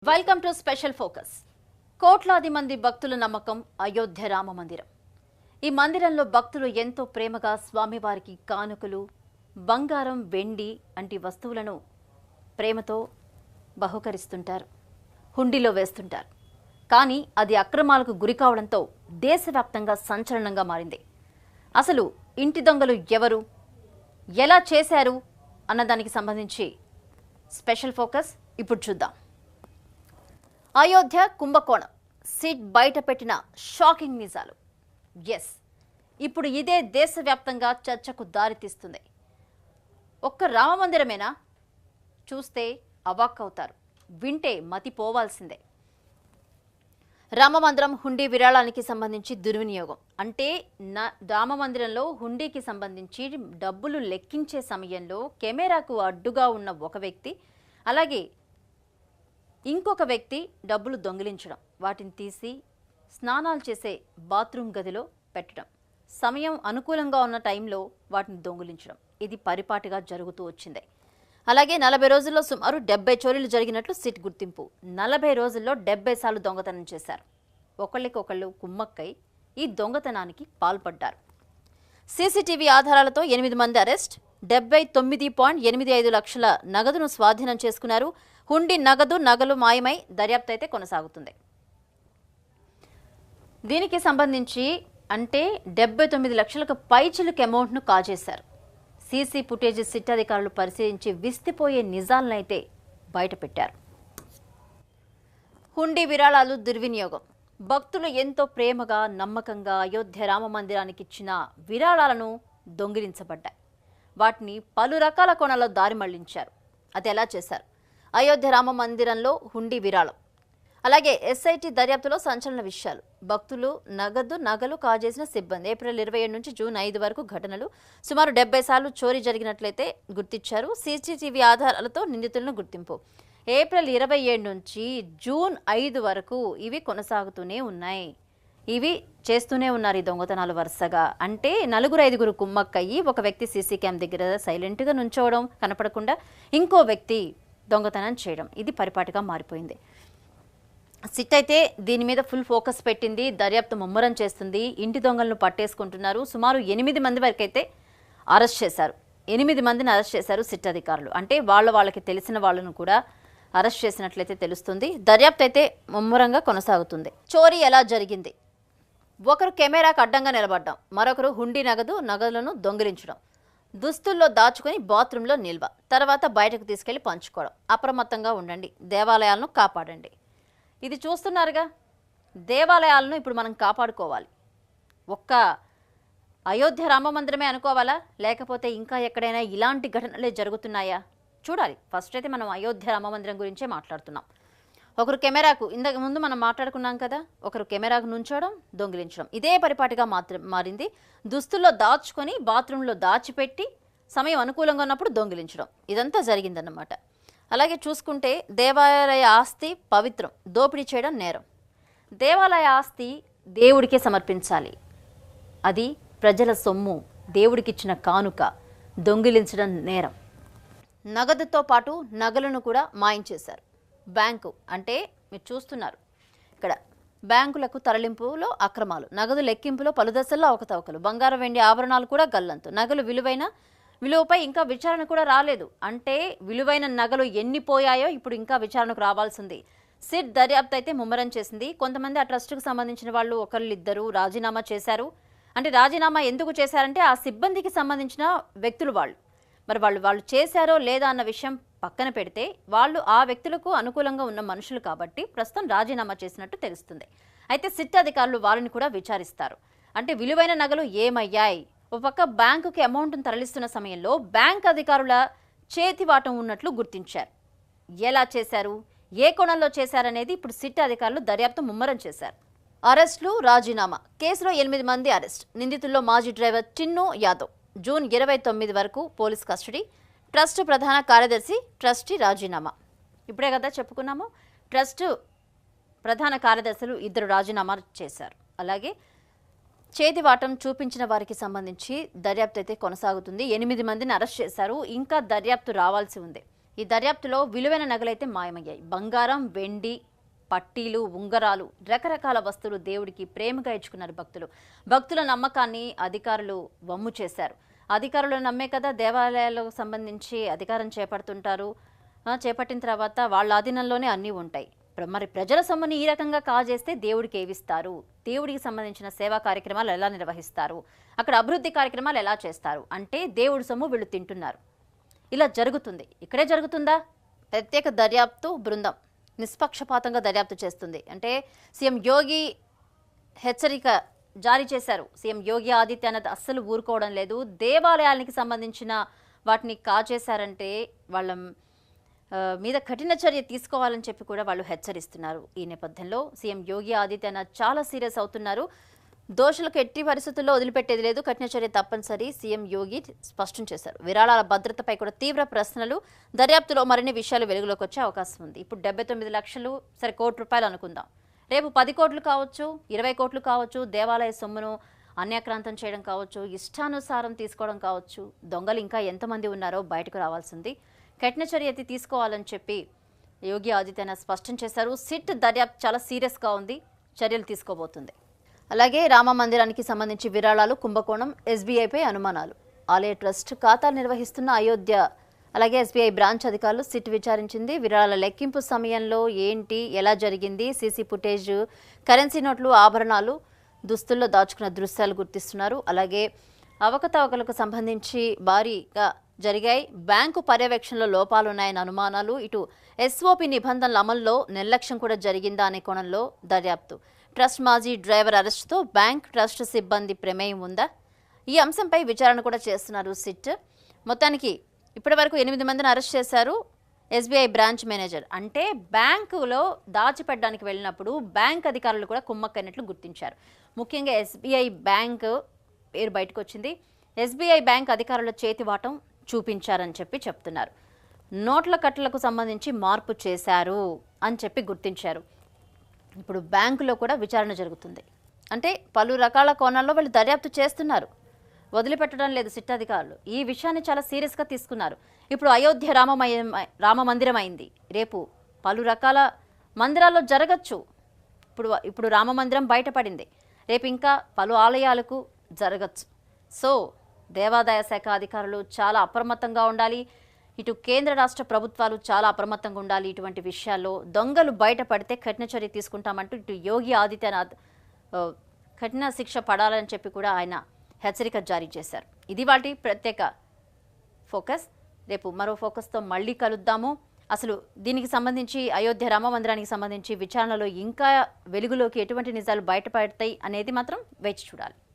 Welcome to special focus. కోట్లాది మంది భక్తుల నమ్మకం అయోధ్య రామ మందిరం. ఈ మందిరంలో భక్తులు ఎంతో ప్రేమగా స్వామివారికి కానుకలు, బంగారం, వెండి వంటి వస్తువులను ప్రేమతో బహుకరిస్తుంటారు, హుండీలో వేస్తుంటారు. కానీ అది అక్రమాలకు గురి కావడంతో దేశవ్యాప్తంగా సంచలనంగా మారింది. అసలు ఇంటి దొంగలు ఎవరు, ఎలా చేశారు అన్నదానికి సంబంధించి స్పెషల్ ఫోకస్ ఇప్పుడు చూద్దాం. అయోధ్య కుంభకోణం, సిట్ బయట పెట్టిన షాకింగ్ నిజాలు. ఎస్, ఇప్పుడు ఇదే దేశవ్యాప్తంగా చర్చకు దారితీస్తుంది. ఒక్క రామ మందిరమేనా? చూస్తే అవాక్కవుతారు, వింటే మతిపోవాల్సిందే. రామమందిరం హుండీ విరాళానికి సంబంధించి దుర్వినియోగం. అంటే రామమందిరంలో హుండీకి సంబంధించి డబ్బులు లెక్కించే సమయంలో కెమెరాకు అడ్డుగా ఉన్న ఒక వ్యక్తి, అలాగే ఇంకొక వ్యక్తి డబ్బులు దొంగిలించడం, వాటిని తీసి స్నానాలు చేసే బాత్రూమ్ గదిలో పెట్టడం, సమయం అనుకూలంగా ఉన్న టైంలో వాటిని దొంగిలించడం, ఇది పరిపాటిగా జరుగుతూ వచ్చింది. అలాగే 40 రోజుల్లో సుమారు 70 చోరీలు జరిగినట్లు సిట్ గుర్తింపు. 40 రోజుల్లో 70 సార్లు దొంగతనం చేశారు. ఒకళ్ళకొకళ్ళు కుమ్మక్కై ఈ దొంగతనానికి పాల్పడ్డారు. సీసీటీవీ ఆధారాలతో 8 మంది అరెస్ట్, 79.85 లక్షల నగదును స్వాధీనం చేసుకున్నారు. హుండీ నగలు మాయమై దర్యాప్తు అయితే కొనసాగుతుంది. దీనికి సంబంధించి అంటే 79 లక్షలకు పైచిలుకు అమౌంట్ను కాజేశారు. సీసీ ఫుటేజ్ సిట్ అధికారులు పరిశీలించి విస్తిపోయే నిజాలనైతే బయటపెట్టారు. హుండీ విరాళాలు దుర్వినియోగం. భక్తులు ఎంతో ప్రేమగా, నమ్మకంగా అయోధ్య రామ మందిరానికి ఇచ్చిన విరాళాలను దొంగిలించబడ్డాయి. వాటిని పలు రకాల కోణాల్లో దారి మళ్లించారు. అది ఎలా చేశారు? అయోధ్య రామ మందిరంలో హుండీ విరాళం, అలాగే ఎస్ఐటీ దర్యాప్తులో సంచలన విషయాలు. భక్తులు నగలు కాజేసిన సిబ్బంది. ఏప్రిల్ 27 నుంచి జూన్ 5 వరకు ఘటనలు, సుమారు 70 సార్లు చోరీ జరిగినట్లయితే గుర్తించారు. సీసీటీవీ ఆధారాలతో నిందితులను గుర్తింపు. ఏప్రిల్ 27 నుంచి జూన్ 5 వరకు ఇవి కొనసాగుతూనే ఉన్నాయి. ఇవి చేస్తూనే ఉన్నారు ఈ దొంగతనాలు వరుసగా. అంటే 4-5 కుమ్మక్కయ్యి ఒక వ్యక్తి సీసీ క్యామ్ దగ్గర సైలెంట్గా నుంచోవడం, కనపడకుండా ఇంకో వ్యక్తి దొంగతనం చేయడం, ఇది పరిపాటిగా మారిపోయింది. సిట్ అయితే దీని మీద ఫుల్ ఫోకస్ పెట్టింది, దర్యాప్తు ముమ్మరం చేస్తుంది. ఇంటి దొంగలను పట్టేసుకుంటున్నారు. సుమారు 8 మంది వరకు అయితే అరెస్ట్ చేశారు. 8 మందిని అరెస్ట్ చేశారు సిట్ అధికారులు. అంటే వాళ్ళకి తెలిసిన వాళ్ళను కూడా అరెస్ట్ చేసినట్లయితే తెలుస్తుంది. దర్యాప్తు అయితే ముమ్మరంగా కొనసాగుతుంది. చోరీ ఎలా జరిగింది? ఒకరు కెమెరాకు అడ్డంగా నిలబడ్డం, మరొకరు హుండీ నగదులను దొంగిలించడం, దుస్తుల్లో దాచుకొని బాత్రూంలో నిల్వ, తర్వాత బయటకు తీసుకెళ్లి పంచుకోవడం. అప్రమత్తంగా ఉండండి, దేవాలయాలను కాపాడండి. ఇది చూస్తున్నారుగా, దేవాలయాలను ఇప్పుడు మనం కాపాడుకోవాలి. ఒక్క అయోధ్య రామ మందిరమే అనుకోవాలా, లేకపోతే ఇంకా ఎక్కడైనా ఇలాంటి ఘటనలే జరుగుతున్నాయా చూడాలి. ఫస్ట్ అయితే మనం అయోధ్య రామ మందిరం గురించే మాట్లాడుతున్నాం. ఒకరు కెమెరాకు, ఇంతకు ముందు మనం మాట్లాడుకున్నాం కదా, ఒకరు కెమెరాకు నుంచోవడం, దొంగిలించడం, ఇదే పరిపాటిగా మారింది. దుస్తుల్లో దాచుకొని బాత్రూంలో దాచిపెట్టి సమయం అనుకూలంగా ఉన్నప్పుడు దొంగిలించడం, ఇదంతా జరిగిందన్నమాట. అలాగే చూసుకుంటే దేవాలయ ఆస్తి పవిత్రం, దోపిడీ చేయడం నేరం. దేవాలయ ఆస్తి దేవుడికే సమర్పించాలి, అది ప్రజల సొమ్ము, దేవుడికిచ్చిన కానుక, దొంగిలించడం నేరం. నగదుతో పాటు నగలను కూడా మాయించేశారు. బ్యాంకు అంటే మీరు చూస్తున్నారు ఇక్కడ, బ్యాంకులకు తరలింపులో అక్రమాలు, నగదు లెక్కింపులో పలు దశల్లో అవకతవకలు, బంగారం వెండి ఆభరణాలు కూడా గల్లంతు, నగలు విలువపై ఇంకా విచారణ కూడా రాలేదు. అంటే విలువైన నగలు ఎన్ని పోయాయో ఇప్పుడు ఇంకా విచారణకు రావాల్సింది. సిట్ దర్యాప్తు అయితే ముమ్మరం చేసింది. కొంతమంది ఆ ట్రస్టుకు సంబంధించిన వాళ్ళు ఒకళ్ళిద్దరు రాజీనామా చేశారు. అంటే రాజీనామా ఎందుకు చేశారంటే ఆ సిబ్బందికి సంబంధించిన వ్యక్తులు వాళ్ళు. మరి వాళ్ళు చేశారో లేదా అన్న విషయం పక్కన పెడితే, వాళ్ళు ఆ వ్యక్తులకు అనుకూలంగా ఉన్న మనుషులు కాబట్టి ప్రస్తుతం రాజీనామా చేసినట్టు తెలుస్తుంది. అయితే సిట్ అధికారులు వారిని కూడా విచారిస్తారు. అంటే విలువైన నగలు ఏమయ్యాయి? ఒక పక్క బ్యాంకుకి అమౌంట్ను తరలిస్తున్న సమయంలో బ్యాంక్ అధికారుల చేతివాటం ఉన్నట్లు గుర్తించారు. ఎలా చేశారు, ఏ కోణంలో చేశారనేది ఇప్పుడు సిట్ అధికారులు దర్యాప్తు ముమ్మరం చేశారు. అరెస్టులు, రాజీనామా. కేసులో 8 మంది అరెస్ట్. నిందితుల్లో మాజీ డ్రైవర్ టిన్ను యాదవ్. జూన్ 29 వరకు పోలీస్ కస్టడీ. ట్రస్ట్ ప్రధాన కార్యదర్శి, ట్రస్టీ రాజీనామా. ఇప్పుడే కదా చెప్పుకున్నాము, ట్రస్ట్ ప్రధాన కార్యదర్శులు 2 రాజీనామా చేశారు. అలాగే చేతివాటం చూపించిన వారికి సంబంధించి దర్యాప్తు అయితే కొనసాగుతుంది. 8 మందిని అరెస్ట్ చేశారు. ఇంకా దర్యాప్తు రావాల్సి ఉంది. ఈ దర్యాప్తులో విలువైన నగలైతే మాయమయ్యాయి. బంగారం, వెండి, పట్టీలు, ఉంగరాలు, రకరకాల వస్తువులు దేవుడికి ప్రేమగా ఇచ్చుకున్నారు భక్తులు. భక్తుల నమ్మకాన్ని అధికారులు వమ్ము చేశారు. అధికారులు నమ్మే కదా దేవాలయాలకు సంబంధించి అధికారం చేపడుతుంటారు. చేపట్టిన తర్వాత వాళ్ళ ఆధీనంలోనే అన్నీ ఉంటాయి. మరి ప్రజల సొమ్ముని ఈ రకంగా కాజేస్తే దేవుడికి ఏవిస్తారు? దేవుడికి సంబంధించిన సేవా కార్యక్రమాలు ఎలా నిర్వహిస్తారు? అక్కడ అభివృద్ధి కార్యక్రమాలు ఎలా చేస్తారు? అంటే దేవుడి సొమ్ము వీళ్ళు తింటున్నారు. ఇలా జరుగుతుంది. ఇక్కడే జరుగుతుందా? ప్రత్యేక దర్యాప్తు బృందం నిష్పక్షపాతంగా దర్యాప్తు చేస్తుంది. అంటే సీఎం యోగి హెచ్చరిక జారీ చేశారు. సీఎం యోగి ఆదిత్యనాథ్ అస్సలు ఊరుకోవడం లేదు. దేవాలయానికి సంబంధించిన వాటిని కాజేశారంటే వాళ్ళ మీద కఠిన చర్య తీసుకోవాలని చెప్పి కూడా వాళ్ళు హెచ్చరిస్తున్నారు. ఈ నేపథ్యంలో సీఎం యోగి ఆదిత్యనాథ్ చాలా సీరియస్ అవుతున్నారు. దోషులకు ఎట్టి పరిస్థితుల్లో వదిలిపెట్టేది లేదు, కఠిన చర్య తప్పనిసరి సీఎం యోగి స్పష్టం చేశారు. విరాళాల భద్రతపై కూడా తీవ్ర ప్రశ్నలు. దర్యాప్తులో మరిన్ని విషయాలు వెలుగులోకి వచ్చే అవకాశం ఉంది. ఇప్పుడు 79 లక్షలు, సరే ₹1 అనుకుందాం. రేపు 10 కోట్లు కావచ్చు, 20 కోట్లు కావచ్చు. దేవాలయ సొమ్మును అన్యాక్రాంతం చేయడం కావచ్చు, ఇష్టానుసారం తీసుకోవడం కావచ్చు. దొంగలు ఇంకా ఎంతమంది ఉన్నారో బయటకు రావాల్సింది. కఠిన చర్య తీసుకోవాలని చెప్పి యోగి ఆదిత్యనాథ్ స్పష్టం చేశారు. సిట్ దర్యాప్తు చాలా సీరియస్గా ఉంది, చర్యలు తీసుకోబోతుంది. అలాగే రామ మందిరానికి సంబంధించి విరాళాలు, కుంభకోణం, ఎస్బీఐపై అనుమానాలు. ఆలయ ట్రస్ట్ ఖాతాలు నిర్వహిస్తున్న అయోధ్య అలాగే ఎస్బీఐ బ్రాంచ్ అధికారులు సిట్ విచారించింది. విరాళాల లెక్కింపు సమయంలో ఏంటి, ఎలా జరిగింది, సీసీ ఫుటేజ్, కరెన్సీ నోట్లు, ఆభరణాలు, దుస్తుల్లో దాచుకున్న దృశ్యాలు గుర్తిస్తున్నారు. అలాగే అవకతవకలకు సంబంధించి భారీగా జరిగాయి. బ్యాంకు పర్యవేక్షణలో లోపాలున్నాయన్న అనుమానాలు. ఇటు ఎస్ఓపి నిబంధనల అమల్లో నిర్లక్ష్యం కూడా జరిగిందా అనే కోణంలో దర్యాప్తు. ట్రస్ట్ మాజీ డ్రైవర్ అరెస్టుతో బ్యాంక్, ట్రస్ట్ సిబ్బంది ప్రమేయం ఉందా? ఈ అంశంపై విచారణ కూడా చేస్తున్నారు సిట్. మొత్తానికి ఇప్పటి వరకు 8 మందిని అరెస్ట్ చేశారు. ఎస్బీఐ బ్రాంచ్ మేనేజర్ అంటే బ్యాంకులో దాచిపెట్టడానికి వెళ్ళినప్పుడు బ్యాంక్ అధికారులు కూడా కుమ్మక్కైనట్లు గుర్తించారు. ముఖ్యంగా ఎస్బీఐ బ్యాంక్ పేరు బయటకు వచ్చింది. ఎస్బీఐ బ్యాంక్ అధికారుల చేతివాటం చూపించారని చెప్పి చెప్తున్నారు. నోట్ల కట్టలకు సంబంధించి మార్పు చేశారు అని చెప్పి గుర్తించారు. ఇప్పుడు బ్యాంకులో కూడా విచారణ జరుగుతుంది. అంటే పలు రకాల కోణాల్లో వాళ్ళు దర్యాప్తు చేస్తున్నారు, వదిలిపెట్టడం లేదు సిట్ అధికారులు. ఈ విషయాన్ని చాలా సీరియస్గా తీసుకున్నారు. ఇప్పుడు అయోధ్య రామ మందిరం అయింది. రేపు పలు రకాల మందిరాల్లో జరగచ్చు. ఇప్పుడు రామ మందిరం బయటపడింది. రేపు ఇంకా పలు ఆలయాలకు జరగచ్చు. సో దేవాదాయ శాఖ అధికారులు చాలా అప్రమత్తంగా ఉండాలి. ఇటు కేంద్ర రాష్ట్ర ప్రభుత్వాలు చాలా అప్రమత్తంగా ఉండాలి. ఇటువంటి విషయాల్లో దొంగలు బయటపడితే కఠిన చర్య తీసుకుంటామంటూ ఇటు యోగి ఆదిత్యనాథ్ కఠిన శిక్ష పడాలని చెప్పి కూడా ఆయన హెచ్చరిక జారీ చేశారు. ఇది వాటి ప్రత్యేక ఫోకస్. రేపు మరో ఫోకస్తో మళ్ళీ కలుద్దాము. అసలు దీనికి సంబంధించి అయోధ్య రామ మందిరానికి సంబంధించి విచారణలో ఇంకా వెలుగులోకి ఎటువంటి నిజాలు బయటపడతాయి అనేది మాత్రం వేచి చూడాలి.